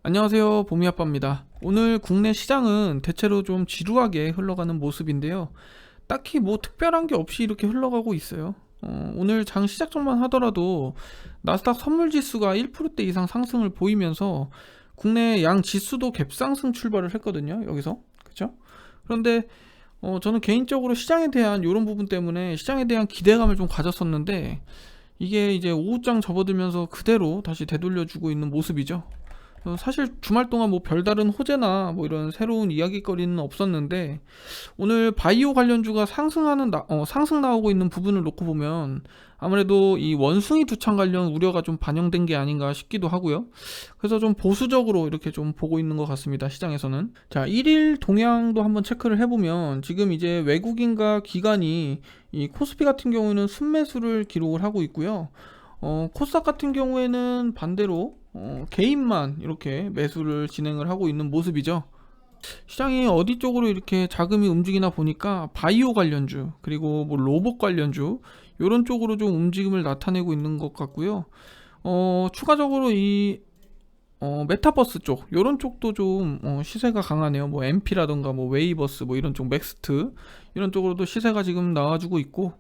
안녕하세요, 보미아빠입니다. 오늘 국내 시장은 대체로 좀 지루하게 흘러가는 모습인데요. 딱히 뭐 특별한 게 없이 이렇게 흘러가고 있어요. 오늘 장 시작 전만 하더라도 나스닥 선물 지수가 1%대 이상 상승을 보이면서 국내 양 지수도 갭상승 출발을 했거든요. 여기서. 그쵸? 그런데 저는 개인적으로 시장에 대한 이런 부분 때문에 시장에 대한 기대감을 좀 가졌었는데 이게 이제 오후장 접어들면서 그대로 다시 되돌려주고 있는 모습이죠. 사실 주말 동안 뭐 별다른 호재나 뭐 이런 새로운 이야기거리는 없었는데 오늘 바이오 관련주가 상승 나오고 있는 부분을 놓고 보면 아무래도 이 원숭이 두창 관련 우려가 좀 반영된 게 아닌가 싶기도 하고요. 그래서 좀 보수적으로 이렇게 좀 보고 있는 것 같습니다. 시장에서는. 자, 1일 동향도 한번 체크를 해보면 지금 이제 외국인과 기관이 이 코스피 같은 경우에는 순매수를 기록을 하고 있고요. 코스닥 같은 경우에는 반대로 개인만 이렇게 매수를 진행을 하고 있는 모습이죠. 시장이 어디 쪽으로 이렇게 자금이 움직이나 보니까 바이오 관련주 그리고 뭐 로봇 관련주 이런 쪽으로 좀 움직임을 나타내고 있는 것 같고요. 추가적으로 이 메타버스 쪽 요런 쪽도 좀 시세가 강하네요. 뭐 MP라던가 뭐 웨이버스 뭐 이런 쪽 맥스트 이런 쪽으로도 시세가 지금 나와주고 있고,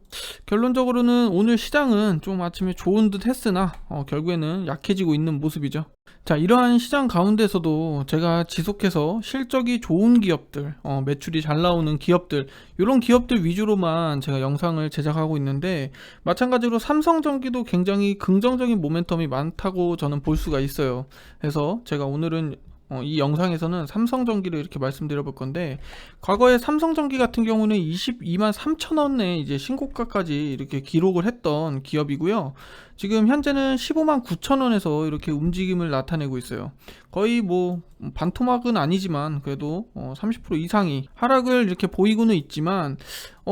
결론적으로는 오늘 시장은 좀 아침에 좋은 듯 했으나 결국에는 약해지고 있는 모습이죠. 자, 이러한 시장 가운데서도 제가 지속해서 실적이 좋은 기업들, 매출이 잘 나오는 기업들, 이런 기업들 위주로만 제가 영상을 제작하고 있는데, 마찬가지로 삼성전기도 굉장히 긍정적인 모멘텀이 많다고 저는 볼 수가 있어요. 그래서 제가 오늘은 이 영상에서는 삼성전기를 이렇게 말씀드려 볼 건데, 과거에 삼성전기 같은 경우는 22만 3천 원에 이제 신고가까지 이렇게 기록을 했던 기업이고요. 지금 현재는 15만 9천 원에서 이렇게 움직임을 나타내고 있어요. 거의 뭐 반토막은 아니지만 그래도 30% 이상이 하락을 이렇게 보이고는 있지만,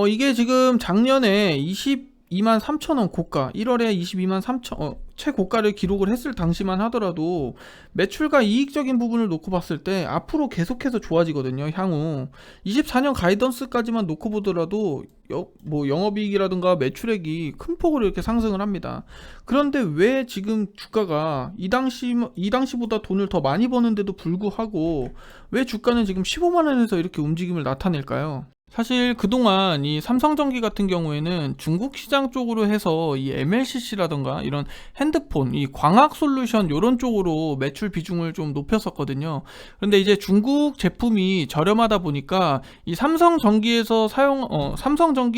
이게 지금 작년에 22만 3천 원 고가, 1월에 22만 3천 최고가를 기록을 했을 당시만 하더라도 매출과 이익적인 부분을 놓고 봤을 때 앞으로 계속해서 좋아지거든요. 향후 24년 가이던스까지만 놓고 보더라도 뭐 영업이익이라든가 매출액이 큰 폭으로 이렇게 상승을 합니다. 그런데 왜 지금 주가가 이 당시보다 돈을 더 많이 버는데도 불구하고 왜 주가는 지금 15만 원에서 이렇게 움직임을 나타낼까요? 사실 그동안 이 삼성전기 같은 경우에는 중국 시장 쪽으로 해서 이 MLCC라던가 이런 핸드폰, 이 광학 솔루션 이런 쪽으로 매출 비중을 좀 높였었거든요. 그런데 이제 중국 제품이 저렴하다 보니까 이 삼성전기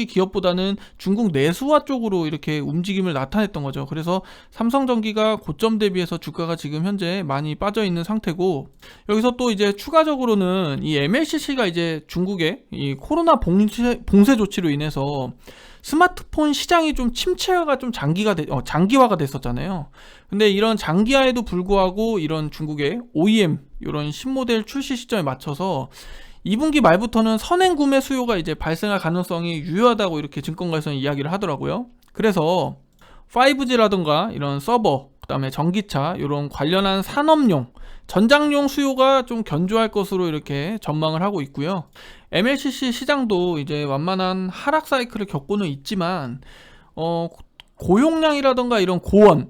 기업보다는 중국 내수화 쪽으로 이렇게 움직임을 나타냈던 거죠. 그래서 삼성전기가 고점 대비해서 주가가 지금 현재 많이 빠져 있는 상태고, 여기서 또 이제 추가적으로는 이 MLCC가 이제 중국의 이 코로나 봉쇄 조치로 인해서 스마트폰 시장이 좀 침체가 좀 장기화가 됐었잖아요. 근데 이런 장기화에도 불구하고 이런 중국의 OEM 이런 신모델 출시 시점에 맞춰서 2분기 말부터는 선행 구매 수요가 이제 발생할 가능성이 유효하다고 이렇게 증권가에서는 이야기를 하더라고요. 그래서 5G라든가 이런 서버, 그다음에 전기차 이런 관련한 산업용 전장용 수요가 좀 견조할 것으로 이렇게 전망을 하고 있고요. MLCC 시장도 이제 완만한 하락 사이클을 겪고는 있지만 고용량이라던가 이런 고온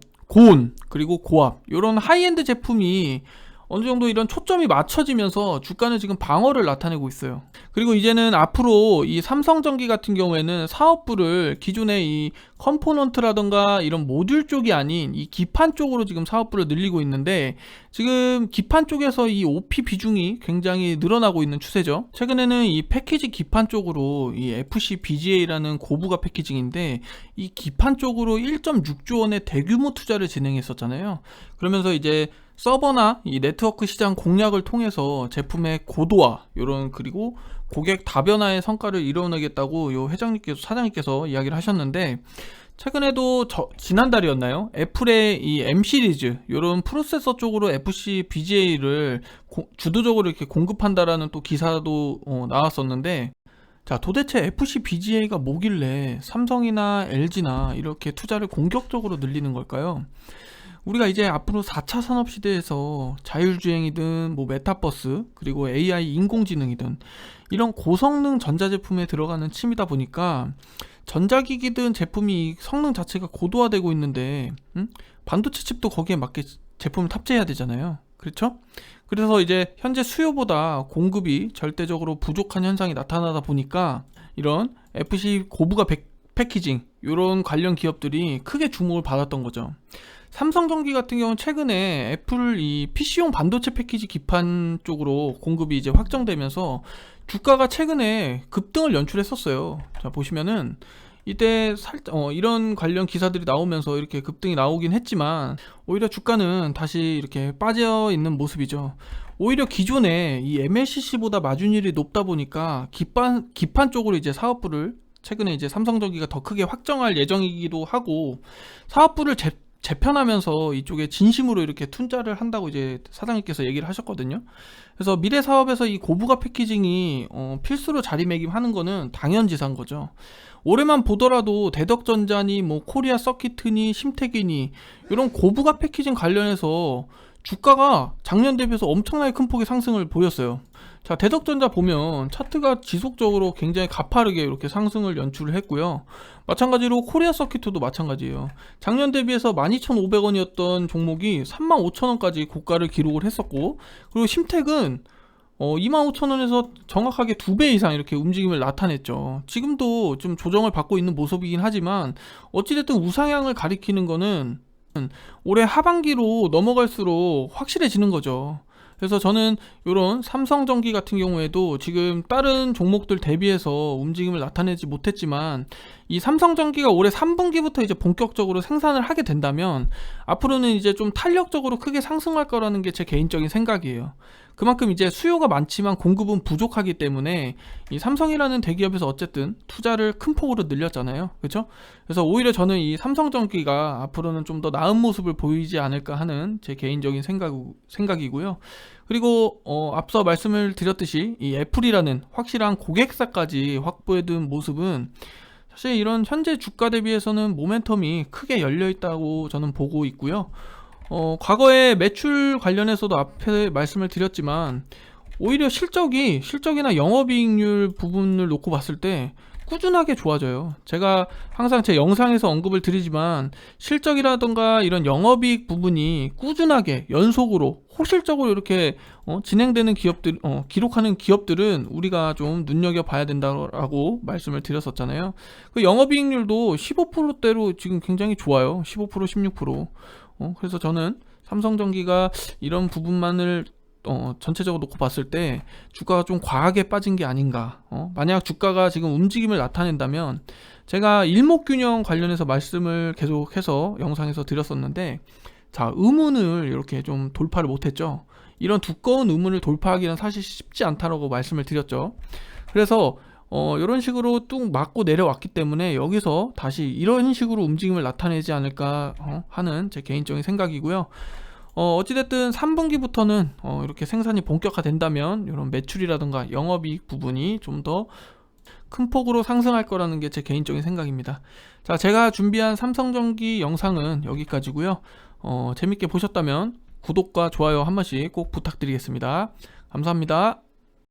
그리고 고압 이런 하이엔드 제품이 어느 정도 이런 초점이 맞춰지면서 주가는 지금 방어를 나타내고 있어요. 그리고 이제는 앞으로 이 삼성전기 같은 경우에는 사업부를 기존의 이 컴포넌트라던가 이런 모듈 쪽이 아닌 이 기판 쪽으로 지금 사업부를 늘리고 있는데, 지금 기판 쪽에서 이 OP 비중이 굉장히 늘어나고 있는 추세죠. 최근에는 이 패키지 기판 쪽으로 이 FC BGA라는 고부가 패키징인데 이 기판 쪽으로 1.6조 원의 대규모 투자를 진행했었잖아요. 그러면서 이제 서버나 이 네트워크 시장 공략을 통해서 제품의 고도화 그리고 고객 다변화의 성과를 이뤄내겠다고 요 사장님께서 이야기를 하셨는데, 최근에도 지난달이었나요? 애플의 이 M 시리즈 이런 프로세서 쪽으로 FC BGA를 주도적으로 이렇게 공급한다라는 또 기사도 나왔었는데, 자, 도대체 FC BGA가 뭐길래 삼성이나 LG나 이렇게 투자를 공격적으로 늘리는 걸까요? 우리가 이제 앞으로 4차 산업 시대에서 자율주행이든 뭐 메타버스 그리고 AI 인공지능이든 이런 고성능 전자제품에 들어가는 침이다 보니까 전자기기든 제품이 성능 자체가 고도화되고 있는데 반도체 칩도 거기에 맞게 제품을 탑재해야 되잖아요. 그렇죠? 그래서 이제 현재 수요보다 공급이 절대적으로 부족한 현상이 나타나다 보니까 이런 FC 고부가 패키징 이런 관련 기업들이 크게 주목을 받았던 거죠. 삼성전기 같은 경우는 최근에 애플 이 PC용 반도체 패키지 기판 쪽으로 공급이 이제 확정되면서 주가가 최근에 급등을 연출했었어요. 자, 보시면은 이때 이런 관련 기사들이 나오면서 이렇게 급등이 나오긴 했지만 오히려 주가는 다시 이렇게 빠져 있는 모습이죠. 오히려 기존에 이 MLCC보다 마진율이 높다 보니까 기판 쪽으로 이제 사업부를 최근에 이제 삼성전기가 더 크게 확정할 예정이기도 하고, 사업부를 재편하면서 이쪽에 진심으로 이렇게 투자를 한다고 이제 사장님께서 얘기를 하셨거든요. 그래서 미래 사업에서 이 고부가 패키징이 필수로 자리매김하는 거는 당연지사인 거죠. 올해만 보더라도 대덕전자니 뭐 코리아 서키트니 심택이니 이런 고부가 패키징 관련해서 주가가 작년 대비해서 엄청나게 큰 폭의 상승을 보였어요. 자, 대덕전자 보면 차트가 지속적으로 굉장히 가파르게 이렇게 상승을 연출을 했고요. 마찬가지로 코리아 서키트도 마찬가지예요. 작년 대비해서 12,500원이었던 종목이 35,000원까지 고가를 기록을 했었고, 그리고 심택은 25,000원에서 정확하게 2배 이상 이렇게 움직임을 나타냈죠. 지금도 좀 조정을 받고 있는 모습이긴 하지만 어찌됐든 우상향을 가리키는 거는 올해 하반기로 넘어갈수록 확실해지는 거죠. 그래서 저는 이런 삼성전기 같은 경우에도 지금 다른 종목들 대비해서 움직임을 나타내지 못했지만 이 삼성전기가 올해 3분기부터 이제 본격적으로 생산을 하게 된다면 앞으로는 이제 좀 탄력적으로 크게 상승할 거라는 게 제 개인적인 생각이에요. 그만큼 이제 수요가 많지만 공급은 부족하기 때문에 이 삼성이라는 대기업에서 어쨌든 투자를 큰 폭으로 늘렸잖아요. 그렇죠? 그래서 오히려 저는 이 삼성전기가 앞으로는 좀 더 나은 모습을 보이지 않을까 하는 제 개인적인 생각이고요. 그리고 앞서 말씀을 드렸듯이 이 애플이라는 확실한 고객사까지 확보해둔 모습은 사실 이런 현재 주가 대비해서는 모멘텀이 크게 열려있다고 저는 보고 있고요. 과거에 매출 관련해서도 앞에 말씀을 드렸지만 오히려 실적이나 영업이익률 부분을 놓고 봤을 때 꾸준하게 좋아져요. 제가 항상 제 영상에서 언급을 드리지만 실적이라던가 이런 영업이익 부분이 꾸준하게 연속으로 호실적으로 이렇게 진행되는 기업들, 기록하는 기업들은 우리가 좀 눈여겨봐야 된다라고 말씀을 드렸었잖아요. 그 영업이익률도 15%대로 지금 굉장히 좋아요. 15%, 16%. 그래서 저는 삼성전기가 이런 부분만을 전체적으로 놓고 봤을 때 주가가 좀 과하게 빠진 게 아닌가. 만약 주가가 지금 움직임을 나타낸다면 제가 일목균형 관련해서 말씀을 계속해서 영상에서 드렸었는데, 자, 의문을 이렇게 좀 돌파를 못했죠. 이런 두꺼운 의문을 돌파하기는 사실 쉽지 않다라고 말씀을 드렸죠. 그래서 이런 식으로 뚝 맞고 내려왔기 때문에 여기서 다시 이런 식으로 움직임을 나타내지 않을까 하는 제 개인적인 생각이고요. 어찌됐든 3분기부터는 이렇게 생산이 본격화된다면 이런 매출이라든가 영업이익 부분이 좀 더 큰 폭으로 상승할 거라는 게 제 개인적인 생각입니다. 자, 제가 준비한 삼성전기 영상은 여기까지고요. 재밌게 보셨다면 구독과 좋아요 한 번씩 꼭 부탁드리겠습니다. 감사합니다.